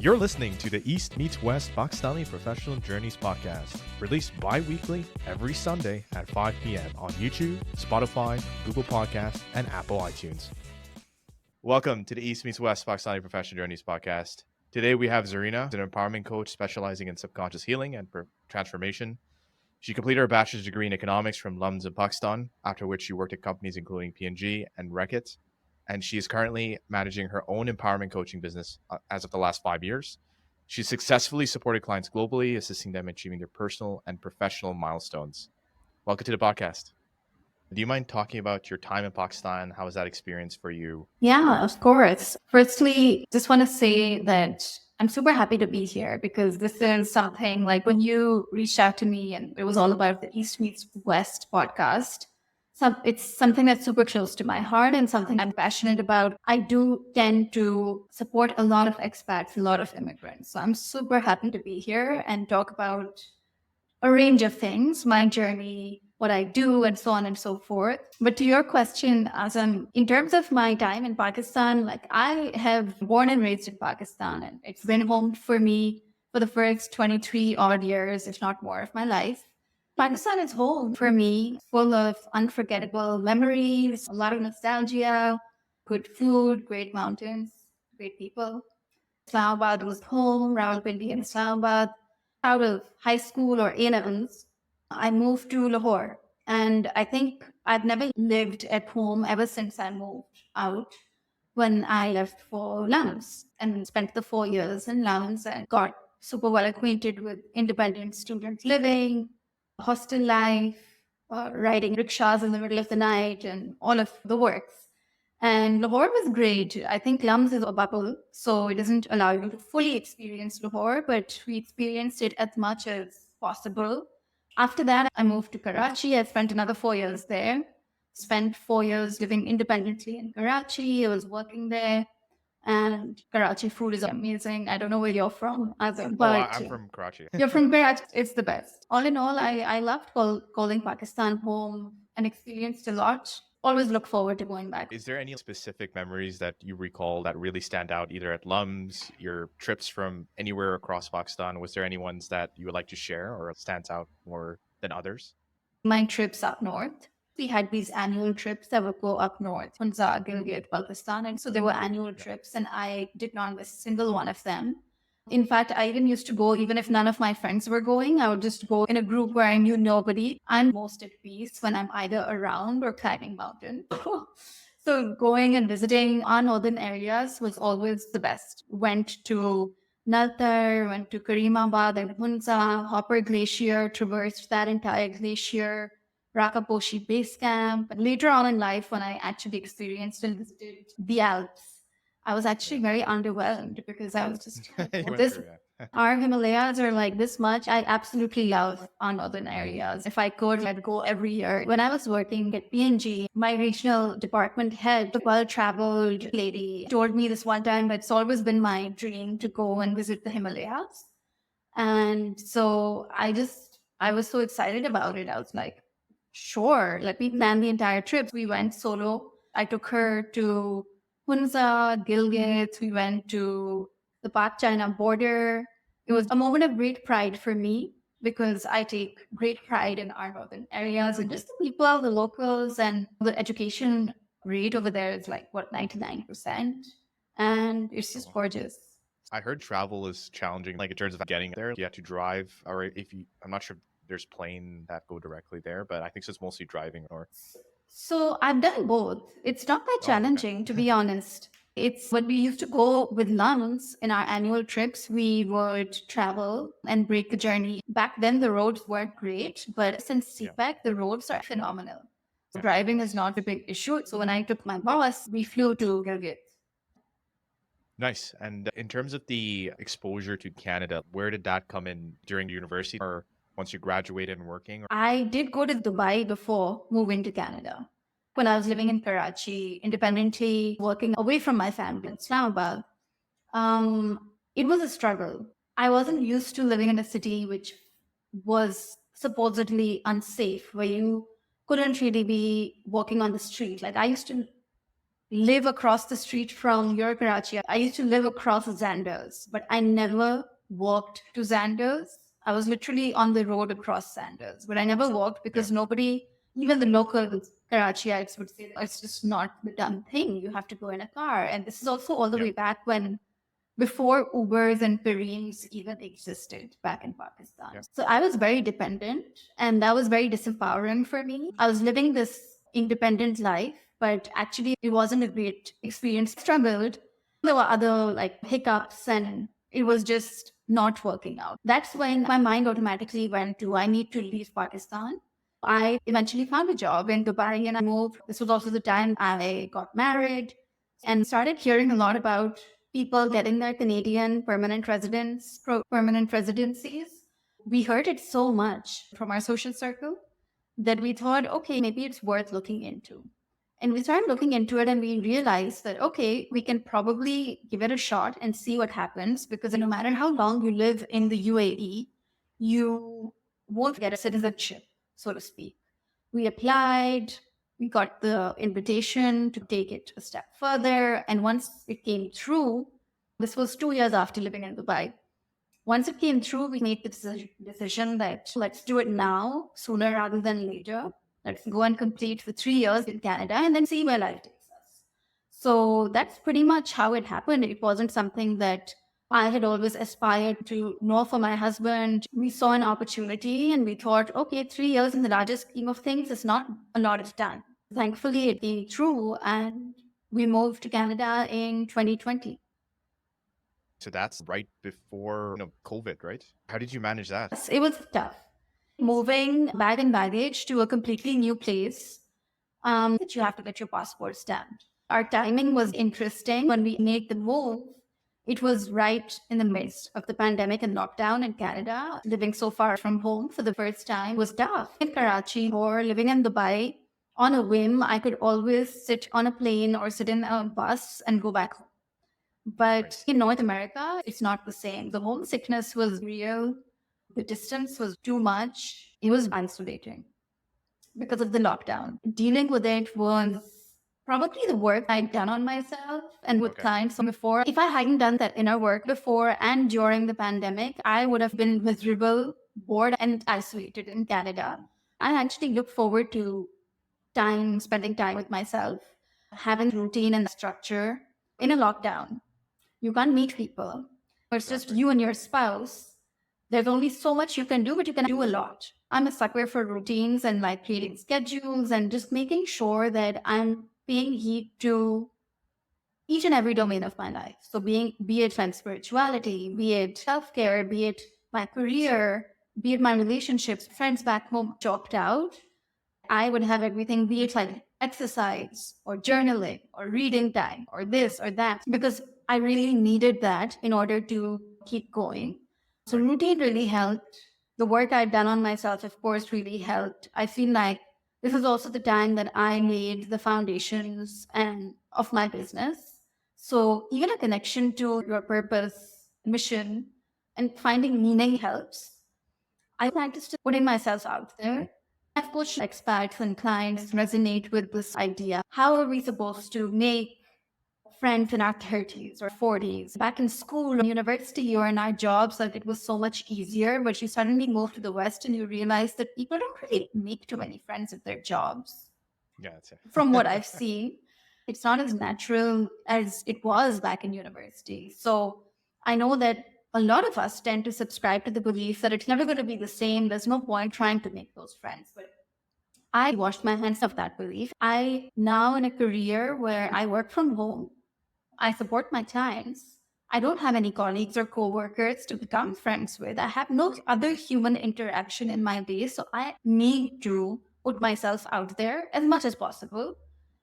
You're listening to the East Meets West Pakistani Professional Journeys podcast, released bi-weekly every Sunday at 5 p.m. on YouTube, Spotify, Google Podcasts, and Apple iTunes. Welcome to the East Meets West Pakistani Professional Journeys podcast. Today we have Zarina, an empowerment coach specializing in subconscious healing and transformation. She completed her bachelor's degree in economics from LUMS in Pakistan, after which she worked at companies including P&G and Reckitt. And she is currently managing her own empowerment coaching business as of the last 5 years. She's successfully supported clients globally, assisting them achieving their personal and professional milestones. Welcome to the podcast. Do you mind talking about your time in Pakistan? How was that experience for you? Yeah, of course. Firstly, just want to say that I'm super happy to be here because this is something like when you reached out to me and it was all about the East Meets West podcast. So it's something that's super close to my heart and something I'm passionate about. I do tend to support a lot of expats, a lot of immigrants. So I'm super happy to be here and talk about a range of things, my journey, what I do, and so on and so forth. But to your question, Azam, in terms of my time in Pakistan, like I have born and raised in Pakistan, and it's been home for me for the first 23 odd years, if not more, of my life. Pakistan is home for me, full of unforgettable memories, a lot of nostalgia, good food, great mountains, great people. Islamabad was home, Rawalpindi and Islamabad. Out of high school or A-levels, I moved to Lahore. And I think I've never lived at home ever since I moved out when I left for LUMS and spent the 4 years in LUMS and got super well acquainted with independent student living, hostel life, riding rickshaws in the middle of the night and all of the works. And Lahore was great. I think LUMS is a bubble, so it doesn't allow you to fully experience Lahore, but we experienced it as much as possible. After that, I moved to Karachi. I spent another 4 years there. Spent 4 years living independently in Karachi. I was working there. And Karachi food is amazing. I don't know where you're from, but I'm from Karachi. you're from Karachi. It's the best. All in all, I loved calling Pakistan home and experienced a lot. Always look forward to going back. Is there any specific memories that you recall that really stand out, either at LUMS, your trips from anywhere across Pakistan? Was there any ones that you would like to share or stands out more than others? My trips up north. We had these annual trips that would go up north, Punjab, Gilgit, Pakistan. And so there were annual trips, and I did not miss a single one of them. In fact, I even used to go, even if none of my friends were going, I would just go in a group where I knew nobody. I'm most at peace when I'm either around or climbing mountains. So going and visiting our northern areas was always the best. Went to Naltar, went to Karimabad and Hunza, Hopper Glacier, traversed that entire glacier, Rakaposhi Base Camp. And later on in life, when I actually experienced and visited the Alps, I was actually very underwhelmed because I was just our Himalayas are like this much. I absolutely love our northern areas. If I could, I'd go every year. When I was working at P&G, my regional department head, a well-traveled lady, told me this one time that it's always been my dream to go and visit the Himalayas. And so I was so excited about it. I was like, sure, let me plan the entire trip. We went solo. I took her to Hunza, Gilgit. We went to the Pak-China border. It was a moment of great pride for me because I take great pride in our northern areas and just the people, the locals, and the education rate over there is like, 99%. And it's just gorgeous. I heard travel is challenging, like in terms of getting there. You have to drive, or I'm not sure if there's plane that go directly there, but I think it's mostly driving or. So I've done both. It's not that challenging, to be honest. It's when we used to go with LUMS in our annual trips, we would travel and break the journey. Back then, the roads weren't great, but since CPEC, the roads are phenomenal. So driving is not a big issue. So when I took my boss, we flew to Gilgit. Nice. And in terms of the exposure to Canada, where did that come in during university or once you graduated and working? I did go to Dubai before moving to Canada. When I was living in Karachi, independently working away from my family in Islamabad, it was a struggle. I wasn't used to living in a city which was supposedly unsafe, where you couldn't really be walking on the street. Like I used to live across the street from your Karachi. I used to live across Xander's, but I never walked to Xander's. I was literally on the road across Xander's, but I never walked because nobody, even the local Karachiites would say it's just not the done thing. You have to go in a car. And this is also all the way back when before Ubers and Careens even existed back in Pakistan. Yeah. So I was very dependent and that was very disempowering for me. I was living this independent life, but actually it wasn't a great experience. I struggled. There were other like hiccups and it was just not working out. That's when my mind automatically went to, I need to leave Pakistan. I eventually found a job in Dubai and I moved. This was also the time I got married and started hearing a lot about people getting their Canadian permanent residencies. We heard it so much from our social circle that we thought, okay, maybe it's worth looking into. And we started looking into it and we realized that, okay, we can probably give it a shot and see what happens because no matter how long you live in the UAE, you won't get a citizenship, so to speak. We applied, we got the invitation to take it a step further. And once it came through, this was 2 years after living in Dubai. Once it came through, we made the decision that let's do it now, sooner rather than later. Let's go and complete the 3 years in Canada and then see where life takes us. So that's pretty much how it happened. It wasn't something that I had always aspired to, nor for my husband. We saw an opportunity and we thought, okay, 3 years in the larger scheme of things is not a lot of time. Thankfully, it came true and we moved to Canada in 2020. So that's right before COVID, right? How did you manage that? Yes, it was tough. Moving bag and baggage to a completely new place, that you have to get your passport stamped. Our timing was interesting. When we made the move, it was right in the midst of the pandemic and lockdown in Canada. Living so far from home for the first time was tough. In Karachi or living in Dubai, on a whim, I could always sit on a plane or sit in a bus and go back home. But in North America, it's not the same. The homesickness was real. The distance was too much. It was isolating because of the lockdown. Dealing with it was probably the work I'd done on myself and with clients before. If I hadn't done that inner work before and during the pandemic, I would have been miserable, bored, and isolated in Canada. I actually look forward to spending time with myself, having routine and structure in a lockdown. You can't meet people. It's just you and your spouse. There's only so much you can do, but you can do a lot. I'm a sucker for routines and like creating schedules and just making sure that I'm paying heed to each and every domain of my life. So be it my spirituality, be it self-care, be it my career, be it my relationships, friends back home chopped out. I would have everything, be it like exercise or journaling or reading time or this or that, because I really needed that in order to keep going. So routine really helped. The work I've done on myself, of course, really helped. I feel like this is also the time that I laid the foundations and of my business. So even a connection to your purpose, mission, and finding meaning helps. I practiced putting myself out there. I've coached expats and clients resonate with this idea. How are we supposed to make friends in our 30s or 40s? Back in school or university or in our jobs, like it was so much easier, but you suddenly move to the West and you realize that people don't really make too many friends at their jobs. Yeah, that's it. From what I've seen, it's not as natural as it was back in university. So I know that a lot of us tend to subscribe to the belief that it's never going to be the same. There's no point trying to make those friends. But I washed my hands of that belief. I now in a career where I work from home, I support my clients. I don't have any colleagues or coworkers to become friends with. I have no other human interaction in my day. So I need to put myself out there as much as possible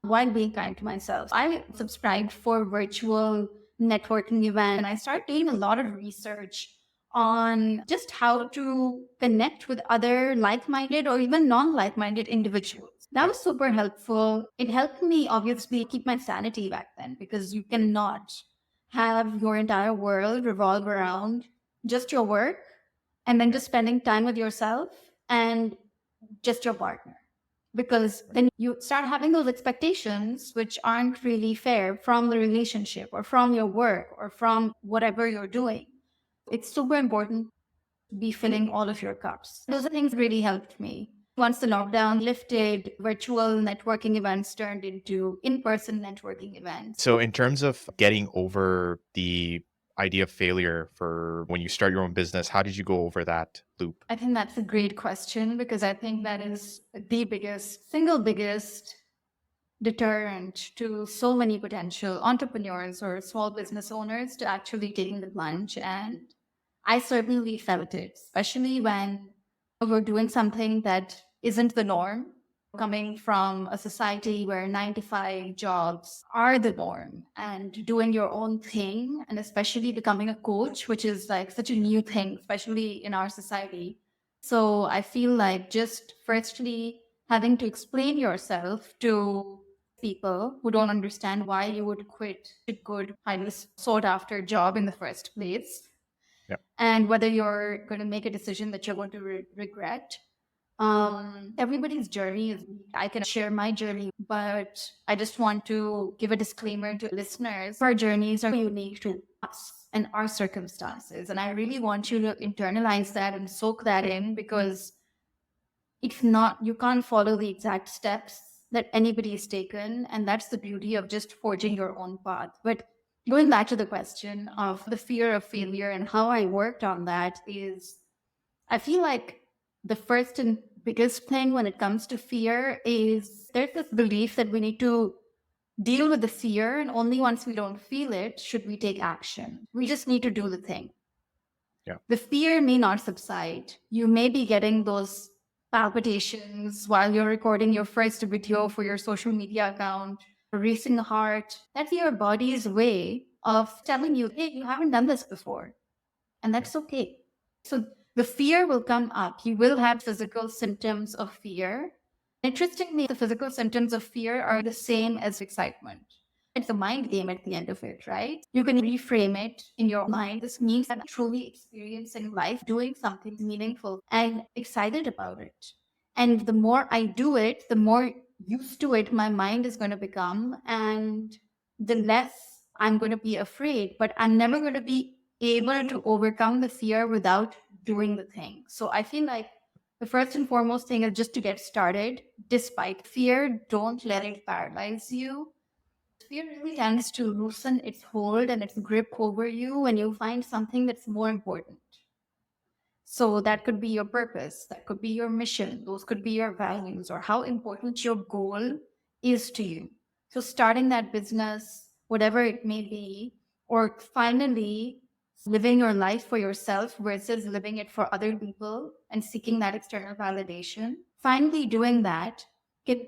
while being kind to myself. I subscribed for virtual networking events and I started doing a lot of research on just how to connect with other like-minded or even non-like-minded individuals. That was super helpful. It helped me obviously keep my sanity back then because you cannot have your entire world revolve around just your work and then just spending time with yourself and just your partner. because then you start having those expectations which aren't really fair from the relationship or from your work or from whatever you're doing. It's super important to be filling all of your cups. Those are things that really helped me. Once the lockdown lifted, virtual networking events turned into in-person networking events. So, in terms of getting over the idea of failure for when you start your own business, how did you go over that loop? I think that's a great question because I think that is the single biggest deterrent to so many potential entrepreneurs or small business owners to actually taking the plunge. And I certainly felt it, especially when we're doing something that isn't the norm, coming from a society where 9 to 5 jobs are the norm and doing your own thing, and especially becoming a coach, which is like such a new thing, especially in our society. So I feel like just firstly having to explain yourself to people who don't understand why you would quit a good, highly sought after job in the first place, Yeah. and whether you're going to make a decision that you're going to regret. Everybody's journey is, I can share my journey, but I just want to give a disclaimer to listeners. Our journeys are unique to us and our circumstances. And I really want you to internalize that and soak that in, because it's not, you can't follow the exact steps that anybody has taken. And that's the beauty of just forging your own path. But going back to the question of the fear of failure and how I worked on that is, I feel like the first and biggest thing when it comes to fear is there's this belief that we need to deal with the fear, and only once we don't feel it should we take action. We just need to do the thing. Yeah. The fear may not subside. You may be getting those palpitations while you're recording your first video for your social media account, a racing heart. That's your body's way of telling you, hey, you haven't done this before. And that's okay. So the fear will come up. You will have physical symptoms of fear. Interestingly, the physical symptoms of fear are the same as excitement. It's a mind game at the end of it, right? You can reframe it in your mind. This means I'm truly experiencing life, doing something meaningful and excited about it. And the more I do it, the more used to it my mind is going to become, and the less I'm going to be afraid. But I'm never going to be able to overcome the fear without doing the thing. So I feel like the first and foremost thing is just to get started. Despite fear, don't let it paralyze you. Fear really tends to loosen its hold and its grip over you when you find something that's more important. So that could be your purpose, that could be your mission, those could be your values, or how important your goal is to you. So starting that business, whatever it may be, or finally living your life for yourself versus living it for other people and seeking that external validation, finally doing that can,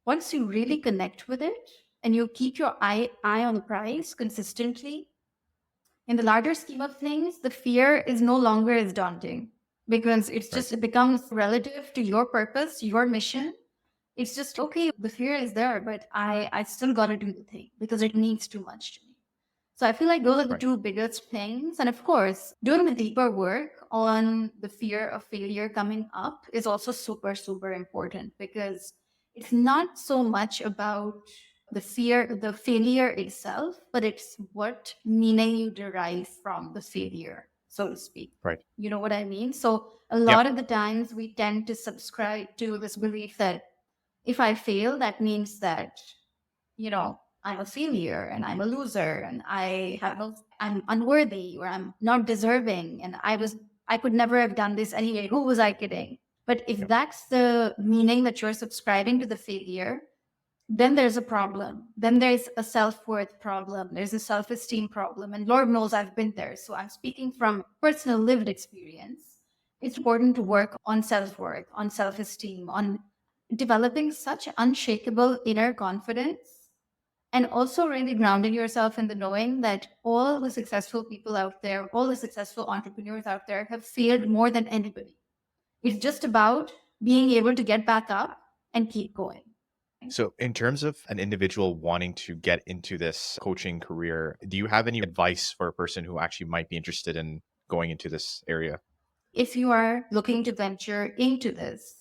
once you really connect with it and you keep your eye on the prize consistently, in the larger scheme of things, the fear is no longer as daunting, because it's just, it becomes relative to your purpose, your mission. It's just, okay, the fear is there, but I still got to do the thing because it means too much to me. So I feel like those are the two biggest things. And of course, doing the deeper work on the fear of failure coming up is also super, super important, because it's not so much about the fear, the failure itself, but it's what meaning you derive from the failure, so to speak. Right. You know what I mean? So a lot of the times we tend to subscribe to this belief that if I fail, that means that, I'm a failure and I'm a loser and I'm unworthy or I'm not deserving and I could never have done this anyway. Who was I kidding? But if that's the meaning that you're subscribing to the failure, then there's a problem. Then there's a self-worth problem. There's a self-esteem problem. And Lord knows I've been there. So I'm speaking from personal lived experience. It's important to work on self-worth, on self-esteem, on developing such unshakable inner confidence, and also really grounding yourself in the knowing that all the successful people out there, all the successful entrepreneurs out there have failed more than anybody. It's just about being able to get back up and keep going. So, in terms of an individual wanting to get into this coaching career, do you have any advice for a person who actually might be interested in going into this area? If you are looking to venture into this,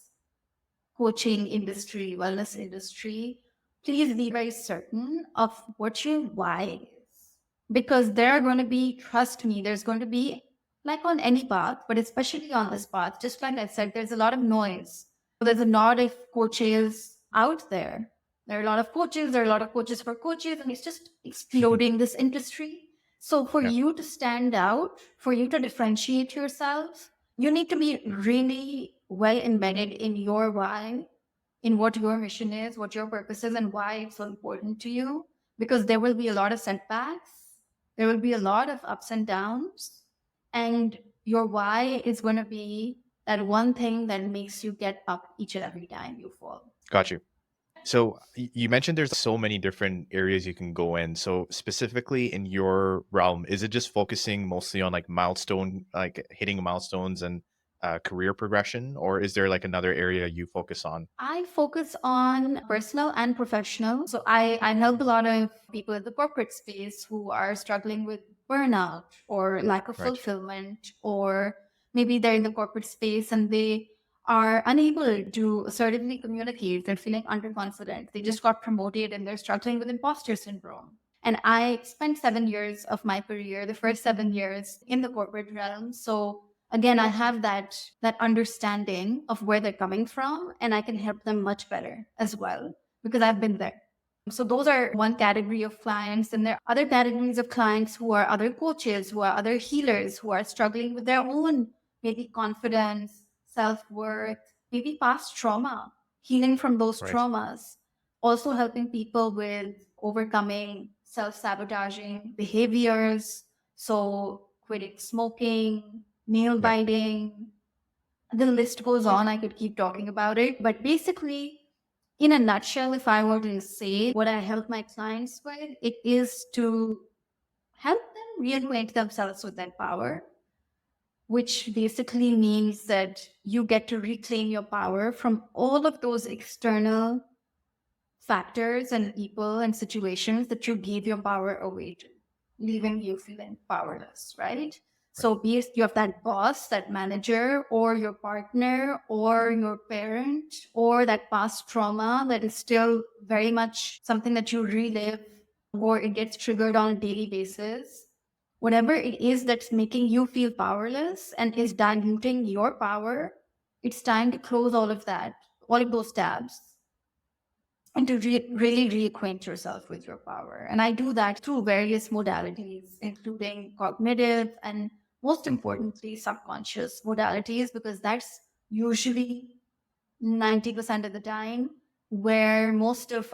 coaching industry, wellness industry, please be very certain of what your why is. Because there are going to be, trust me, there's going to be, like on any path, but especially on this path, just like I said, there's a lot of noise. There's a lot of coaches out there. There are a lot of coaches, there are a lot of coaches for coaches, and it's just exploding this industry. So for Yeah. you to stand out, for you to differentiate yourself, you need to be really well embedded in your why, in what your mission is, what your purpose is, and why it's so important to you. Because there will be a lot of setbacks, there will be a lot of ups and downs, and your why is going to be that one thing that makes you get up each and every time you fall. Got you. So you mentioned there's so many different areas you can go in. So specifically in your realm, is it just focusing mostly on like milestone, like hitting milestones and career progression, or is there like another area you focus on? I focus on personal and professional. So I help a lot of people in the corporate space who are struggling with burnout or lack of Right. fulfillment, or maybe they're in the corporate space and they are unable to assertively communicate. They're feeling underconfident. They just got promoted and they're struggling with imposter syndrome. And I spent 7 years of my career, the first 7 years in the corporate realm. So again, I have that understanding of where they're coming from, and I can help them much better as well because I've been there. So those are one category of clients, and there are other categories of clients who are other coaches, who are other healers, who are struggling with their own maybe confidence, self-worth, maybe past trauma, healing from those Right. traumas, also helping people with overcoming self-sabotaging behaviors. So quitting smoking, nail Yep. biting. The list goes on. I could keep talking about it. But basically, in a nutshell, if I were to say what I help my clients with, it is to help them reacquaint themselves with that power, which basically means that you get to reclaim your power from all of those external factors and people and situations that you gave your power away to, leaving you feeling powerless, right? Right. So be it you have that boss, that manager, or your partner, or your parent, or that past trauma that is still very much something that you relive, or it gets triggered on a daily basis. Whatever it is that's making you feel powerless and is diluting your power, it's time to close all of that, all of those tabs, and to really reacquaint yourself with your power. And I do that through various modalities, including cognitive and most importantly, subconscious modalities, because that's usually 90% of the time where most of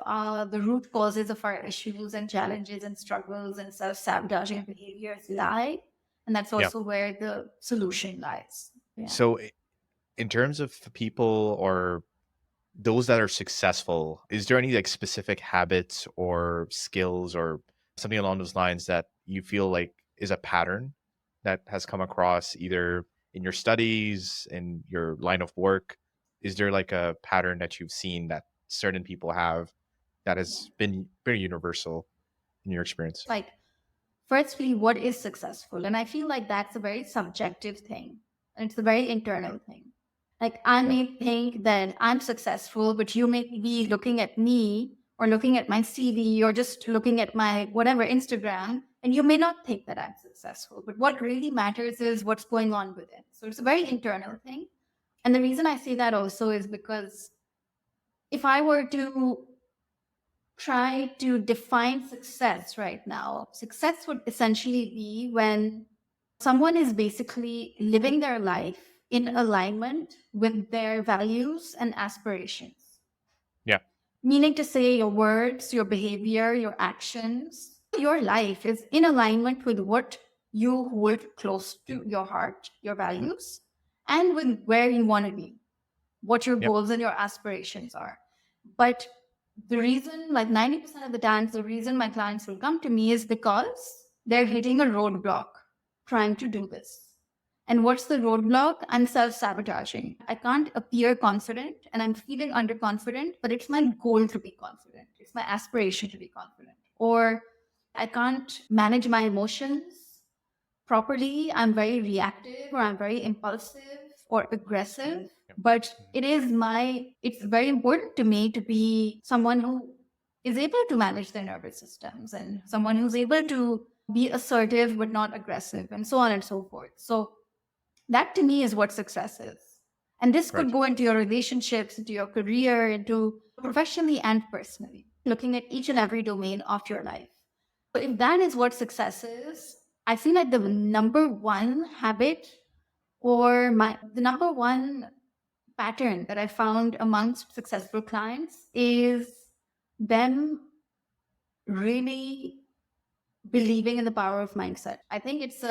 the root causes of our issues and challenges and struggles and self-sabotaging behaviors lie. And that's Yeah. also where the solution lies. Yeah. So in terms of people or those that are successful, is there any like specific habits or skills or something along those lines that you feel like is a pattern that has come across either in your studies, in your line of work? Is there like a pattern that you've seen that certain people have that has been very universal in your experience? Like, firstly, what is successful? And I feel like that's a very subjective thing. And it's a very internal thing. Like, I Yeah. may think that I'm successful, but you may be looking at me or looking at my CV or just looking at my whatever Instagram, and you may not think that I'm successful. But what really matters is what's going on with it. So it's a very internal thing. And the reason I say that also is because if I were to try to define success right now, success would essentially be when someone is basically living their life in alignment with their values and aspirations. Yeah. Meaning to say, your words, your behavior, your actions, your life is in alignment with what you hold close to your heart, your values, and with where you want to be, what your Yep. goals and your aspirations are. But the reason, like 90% of the times, the reason my clients will come to me is because they're hitting a roadblock trying to do this. And what's the roadblock? I'm self sabotaging. I can't appear confident and I'm feeling underconfident, but it's my goal to be confident. It's my aspiration to be confident. Or I can't manage my emotions properly. I'm very reactive or I'm very impulsive or aggressive, Yep. but Mhm. it's very important to me to be someone who is able to manage their nervous systems and someone who's able to be assertive but not aggressive and so on and so forth. So that to me is what success is. And this could Right. go into your relationships, into your career, into professionally and personally, looking at each and every domain of your life. So if that is what success is, I feel like the number one habit or the number one pattern that I found amongst successful clients is them really believing in the power of mindset. I think it's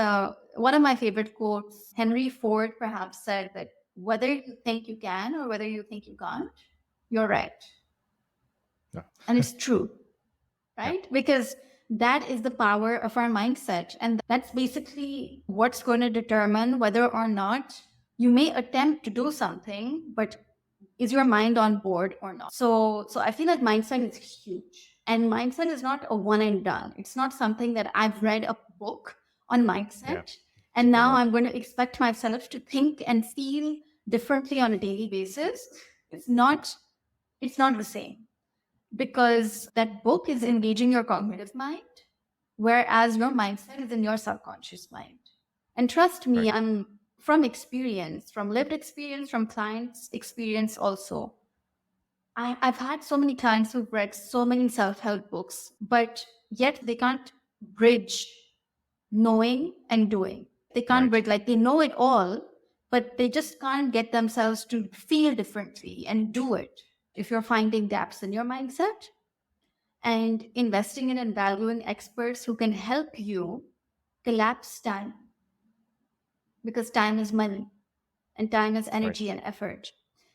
one of my favorite quotes. Henry Ford perhaps said that whether you think you can or whether you think you can't, you're right. Yeah. And it's true, Yeah. right? Because that is the power of our mindset. And that's basically what's going to determine whether or not you may attempt to do something, but is your mind on board or not? So I feel like mindset is huge. And mindset is not a one and done. It's not something that I've read a book on Yeah. mindset It's and now homework. I'm going to expect myself to think and feel differently on a daily basis. It's not the same because that book is engaging your cognitive mind, whereas your mindset is in your subconscious mind. And trust me, Right. I'm from experience, from lived experience, from clients' experience also. I've had so many clients who've read so many self help books, but yet they can't bridge knowing and doing. They can't Right. bridge, like they know it all, but they just can't get themselves to feel differently and do it. If you're finding gaps in your mindset, and investing in and valuing experts who can help you collapse time, because time is money and time is Right. energy and effort.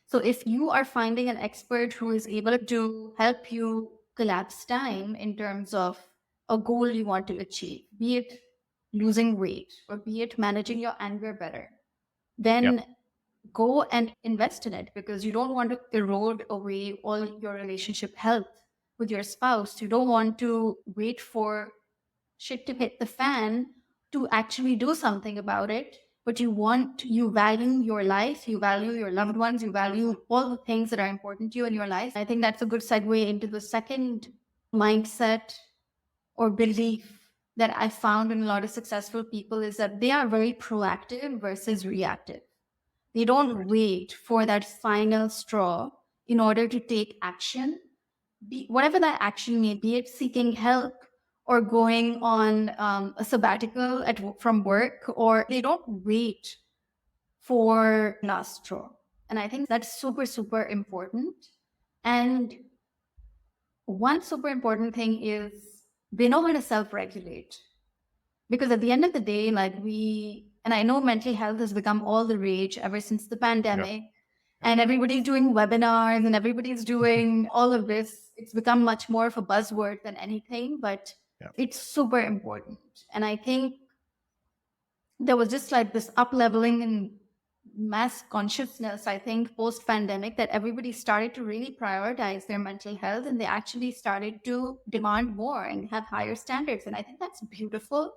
So if you are finding an expert who is able to help you collapse time in terms of a goal you want to achieve, be it losing weight or be it managing your anger better, Yep. then go and invest in it, because you don't want to erode away all your relationship health with your spouse. You don't want to wait for shit to hit the fan to actually do something about it. But you value your life, you value your loved ones, you value all the things that are important to you in your life. I think that's a good segue into the second mindset or belief that I found in a lot of successful people is that they are very proactive versus reactive. They don't Right. wait for that final straw in order to take action, whatever that action may be, it seeking help or going on a sabbatical from work, or they don't wait for last straw. And I think that's super, super important. And one super important thing is they know how to self regulate. Because at the end of the day, and I know mental health has become all the rage ever since the Yep. pandemic, Yep. and everybody's doing webinars and everybody's doing all of this. It's become much more of a buzzword than anything, but Yep. it's super important. And I think there was just like this up leveling in mass consciousness, I think, post pandemic, that everybody started to really prioritize their mental health and they actually started to demand more and have higher standards. And I think that's beautiful.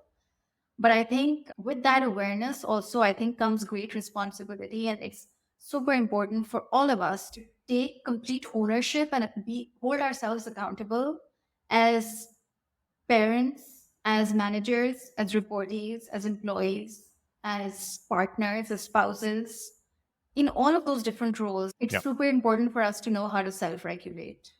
But I think with that awareness also, I think comes great responsibility. And it's super important for all of us to take complete ownership and hold ourselves accountable as parents, as managers, as reportees, as employees, as partners, as spouses. In all of those different roles, it's Yep. super important for us to know how to self regulate.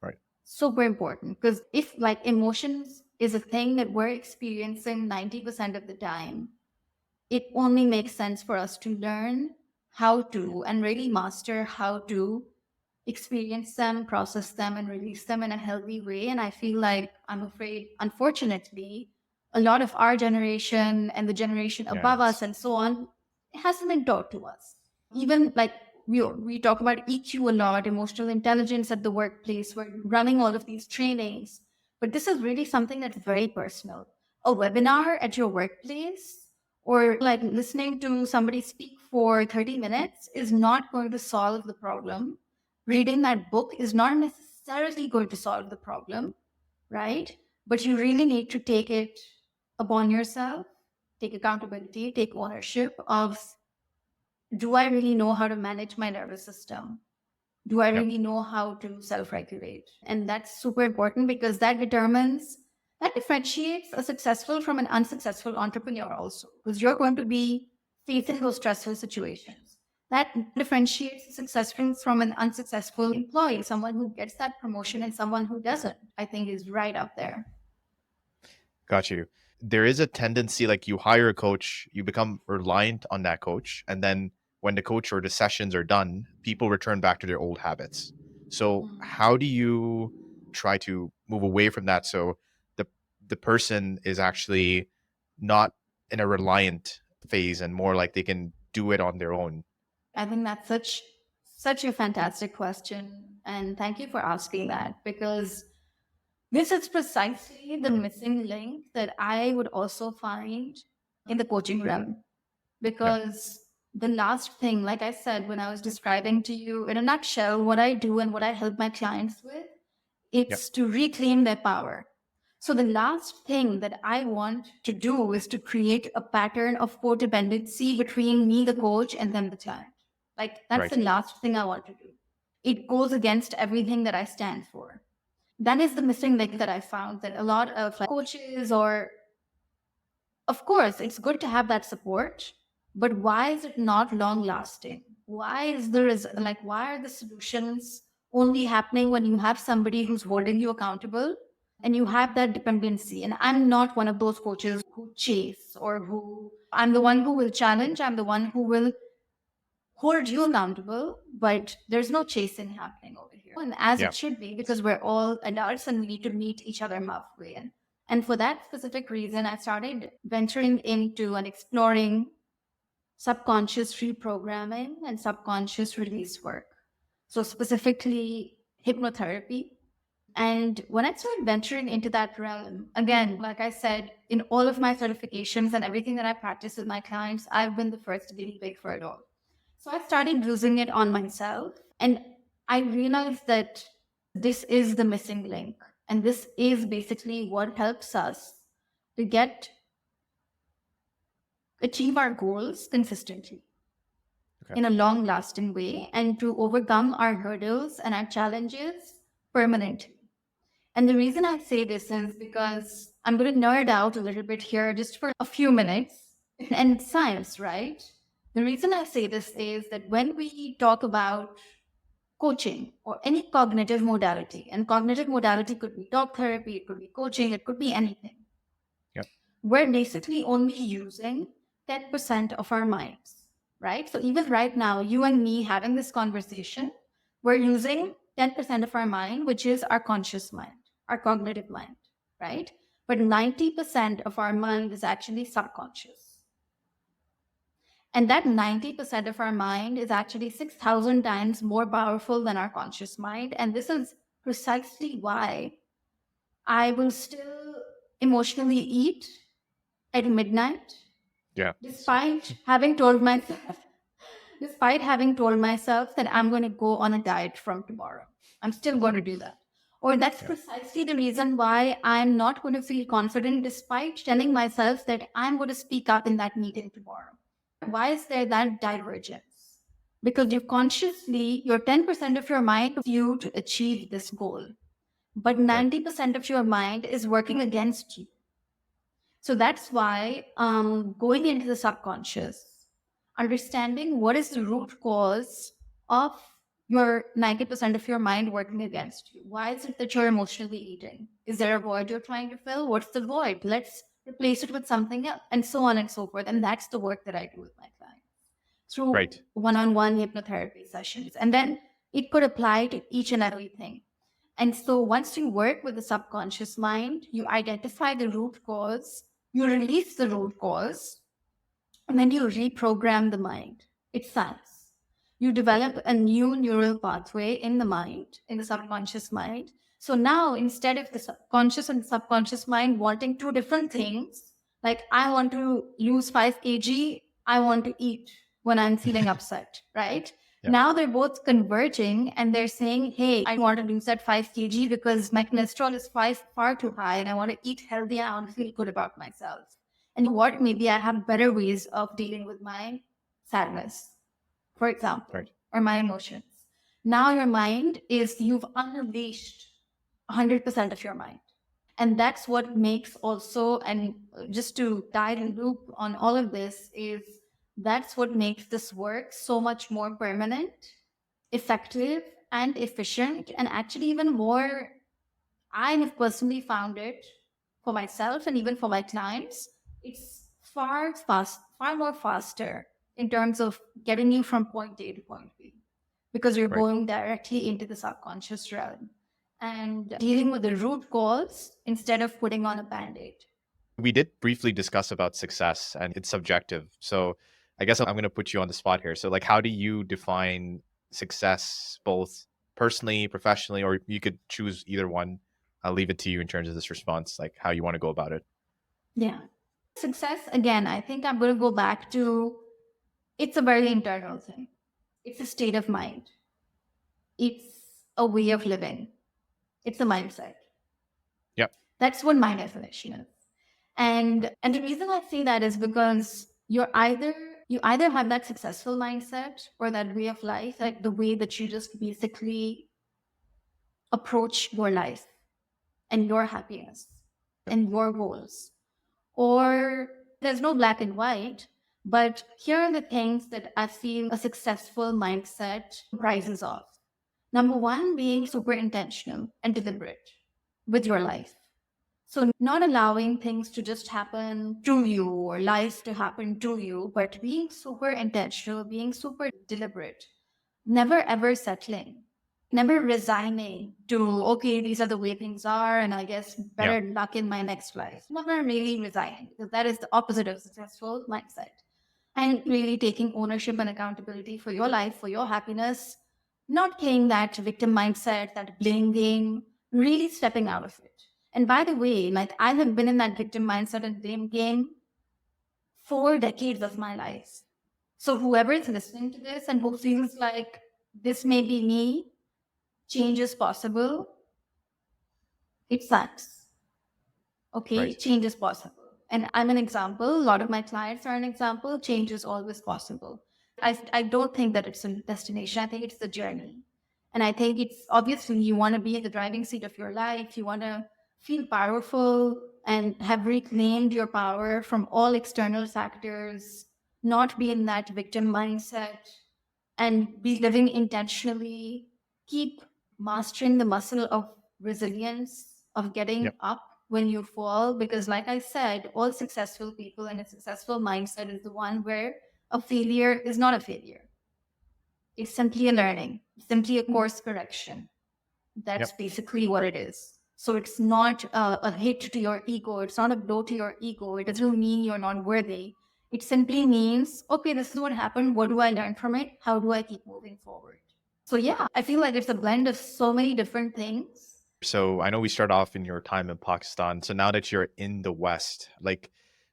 Right. Super important, because if like emotions is a thing that we're experiencing 90% of the time, it only makes sense for us to learn how to and really master how to experience them, process them, and release them in a healthy way. And I feel like, I'm afraid, unfortunately, a lot of our generation and the generation Yeah. above us and so on, it hasn't been taught to us. Even like we talk about EQ a lot, emotional intelligence at the workplace. We're running all of these trainings, but this is really something that's very personal. A webinar at your workplace or like listening to somebody speak for 30 minutes is not going to solve the problem. Reading that book is not necessarily going to solve the problem, right? But you really need to take it upon yourself, take accountability, take ownership of do I really know how to manage my nervous system? Do I Yep. really know how to self regulate? And that's super important because that differentiates a successful from an unsuccessful entrepreneur also, because you're going to be facing those stressful situations. That differentiates a successful from an unsuccessful employee, someone who gets that promotion and someone who doesn't, I think is right up there. Got you. There is a tendency like you hire a coach, you become reliant on that coach, and then when the coach or the sessions are done, people return back to their old habits. So how do you try to move away from that so the the person is actually not in a reliant phase and more like they can do it on their own? I think that's such a fantastic question. And thank you for asking that, because this is precisely the missing link that I would also find in the coaching realm. Yeah. Because the last thing, like I said, when I was describing to you in a nutshell, what I do and what I help my clients with, Yeah. it's to reclaim their power. So the last thing that I want to do is to create a pattern of codependency between me, the coach, and then the client. Like that's the Right. last thing I want to do. It goes against everything that I stand for. That is the missing link that I found, that a lot of coaches, or of course, it's good to have that support, but why is it not long lasting? Why is there is like why are the solutions only happening when you have somebody who's holding you accountable and you have that dependency? And I'm not one of those coaches who chase, or who I'm the one who will challenge, I'm the one who will hold you accountable, but there's no chasing happening over here. And as Yeah. it should be, because we're all adults and we need to meet each other halfway. And for that specific reason, I started venturing into and exploring subconscious reprogramming and subconscious release work. So, specifically, hypnotherapy. And when I started venturing into that realm, again, like I said, in all of my certifications and everything that I practice with my clients, I've been the first guinea pig for it all. So I started using it on myself, and I realized that this is the missing link. And this is basically what helps us to achieve our goals consistently Okay. in a long lasting way, and to overcome our hurdles and our challenges permanently. And the reason I say this is because I'm going to nerd out a little bit here just for a few minutes. And science, right? The reason I say this is that when we talk about coaching or any cognitive modality, and cognitive modality could be talk therapy, it could be coaching, it could be anything, Yep. we're basically only using 10% of our minds, right? So even right now, you and me having this conversation, we're using 10% of our mind, which is our conscious mind, our cognitive mind, right? But 90% of our mind is actually subconscious. And that 90% of our mind is actually 6,000 times more powerful than our conscious mind. And this is precisely why I will still emotionally eat at midnight, Yeah. despite having told myself, despite having told myself that I'm going to go on a diet from tomorrow. I'm still going to do that. Or that's Yeah. precisely the reason why I'm not going to feel confident despite telling myself that I'm going to speak up in that meeting tomorrow. Why is there that divergence? Because you consciously, your 10% of your mind you to achieve this goal, but Right. 90% of your mind is working against you. So that's why going into the subconscious, understanding what is the root cause of your 90% of your mind working against you. Why is it that you're emotionally eating? Is there a void you're trying to fill? What's the void? Let's replace it with something else, and so on and so forth. And that's the work that I do with my clients through Right. one-on-one hypnotherapy sessions. And then it could apply to each and everything. And so once you work with the subconscious mind, you identify the root cause, you release the root cause, and then you reprogram the mind. It's science. You develop a new neural pathway in the mind, in the subconscious mind. So now, instead of the conscious and subconscious mind wanting two different things, like I want to lose 5 kg, I want to eat when I'm feeling upset, right? Yeah. Now they're both converging and they're saying, hey, I want to lose that 5 kg because my cholesterol is far too high and I want to eat healthy and I want to feel good about myself. And what maybe I have better ways of dealing with my sadness. for example, Right. or my emotions. Now your mind is, you've unleashed 100% of your mind. And that's what makes also, and just to tie and loop on all of this, is that's what makes this work so much more permanent, effective, and efficient, and actually even more. I have personally found it for myself and even for my clients, it's far more faster in terms of getting you from point A to point B, because you're Right. going directly into the subconscious realm and dealing with the root cause instead of putting on a band-aid. We did briefly discuss about success and it's subjective. So I guess I'm going to put you on the spot here. So like how do you define success both personally, professionally, or you could choose either one? I'll leave it to you in terms of this response, like how you want to go about it. Yeah. Success, again, I think I'm going to go back to, it's a very internal thing. It's a state of mind. It's a way of living. It's a mindset. Yep. That's what my definition is. And the reason I say that is because you either have that successful mindset or that way of life, like the way that you just basically approach your life and your happiness and your goals. Or there's no black and white, but here are the things that I feel a successful mindset rises off. Number one, being super intentional and deliberate with your life. So, not allowing things to just happen to you or life to happen to you, but being super intentional, being super deliberate, never ever settling, never resigning to, okay, these are the way things are, and I guess Yeah. better luck in my next life. Never really resigning, because that is the opposite of successful mindset. And really taking ownership and accountability for your life, for your happiness, not playing that victim mindset, that blame game, really stepping out of it. And by the way, like I have been in that victim mindset and blame game for decades of my life. So whoever is listening to this and who feels like this may be me, change is possible, it sucks. Okay, Right. change is possible. And I'm an example. A lot of my clients are an example. Change is always possible. I don't think that it's a destination. I think it's the journey. And I think it's obviously you want to be in the driving seat of your life. You want to feel powerful and have reclaimed your power from all external factors, not be in that victim mindset, and be living intentionally, keep mastering the muscle of resilience, of getting Yep. up when you fall. Because, like I said, all successful people and a successful mindset is the one where a failure is not a failure. It's simply a learning, simply a course correction. That's Yep. basically what it is. So it's not a hit to your ego. It's not a blow to your ego. It doesn't mean you're not worthy. It simply means, okay, this is what happened. What do I learn from it? How do I keep moving forward? So yeah, I feel like it's a blend of so many different things. So I know we start off in your time in Pakistan. So now that you're in the West, like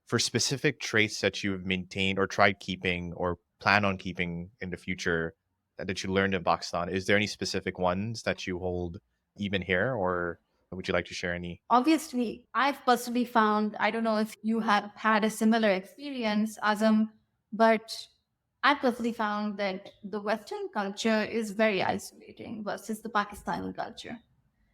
for specific traits that you've maintained or tried keeping or plan on keeping in the future that you learned in Pakistan, is there any specific ones that you hold even here, or would you like to share any? Obviously, I've personally found, I don't know if you have had a similar experience, Azam, but I personally found that the Western culture is very isolating versus the Pakistani culture.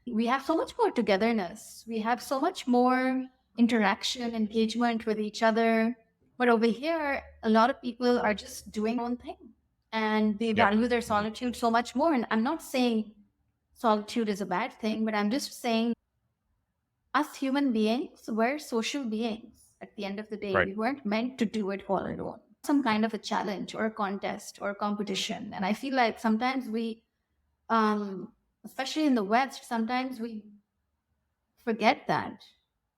We have so much more togetherness. We have so much more interaction, engagement with each other. But over here, a lot of people are just doing their own thing and they Yep. value their Mhm. solitude so much more. And I'm not saying solitude is a bad thing, but I'm just saying us human beings, we're social beings at the end of the day. Right. We weren't meant to do it all alone. Some kind of a challenge or a contest or a competition. And I feel like sometimes we, especially in the West, sometimes we forget that.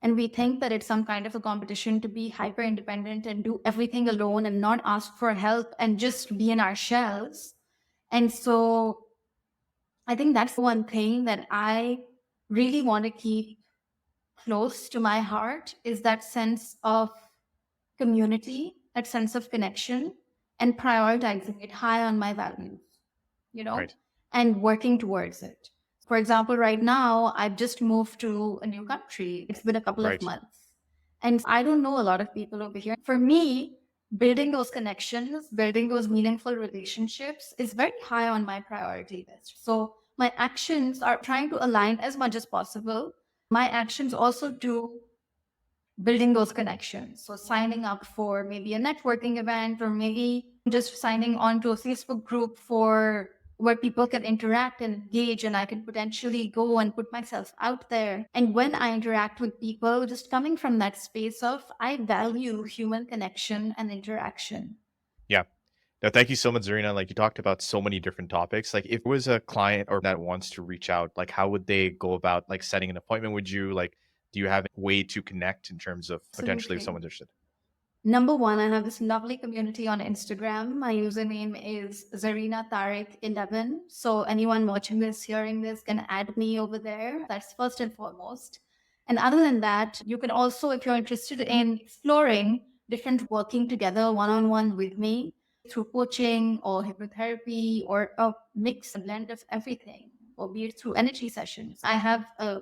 And we Right. think that it's some kind of a competition to be hyper independent and do everything alone and not ask for help and just be in our shells. And so I think that's one thing that I really want to keep close to my heart is that sense of community, that sense of connection, and prioritizing it high on my values, you know, Right. and working towards it. For example, right now, I've just moved to a new country. It's been a couple of Right. months. And I don't know a lot of people over here. For me, building those connections, building those meaningful relationships is very high on my priority list. So my actions are trying to align as much as possible. My actions also do building those connections. So signing up for maybe a networking event, or maybe just signing on to a Facebook group for where people can interact and engage, and I can potentially go and put myself out there. And when I interact with people, just coming from that space of I value human connection and interaction. Yeah. No, thank you so much, Zarina. Like you talked about so many different topics. Like if it was a client or that wants to reach out, like how would they go about like setting an appointment with you? Like, do you have a way to connect in terms of potentially if Absolutely. someone's interested? Number one, I have this lovely community on Instagram. My username is Zarina Tariq 11. So anyone watching this, hearing this, can add me over there. That's first and foremost. And other than that, you can also, if you're interested in exploring different working together one-on-one with me through coaching or hypnotherapy or a mix, a blend of everything, or be it through energy sessions. I have a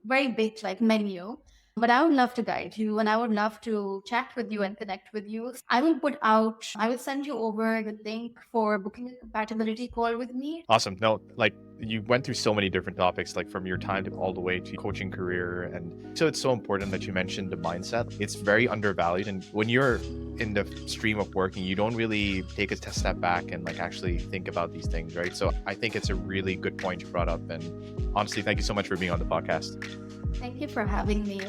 very big like menu, but I would love to guide you and I would love to chat with you and connect with you. I will send you over the link for booking a compatibility call with me. Awesome. No, like you went through so many different topics, like from your time to all the way to coaching career. And so it's so important that you mentioned the mindset. It's very undervalued. And when you're in the stream of working, you don't really take a step back and like actually think about these things, right? So I think it's a really good point you brought up. And honestly, thank you so much for being on the podcast. Thank you for having me.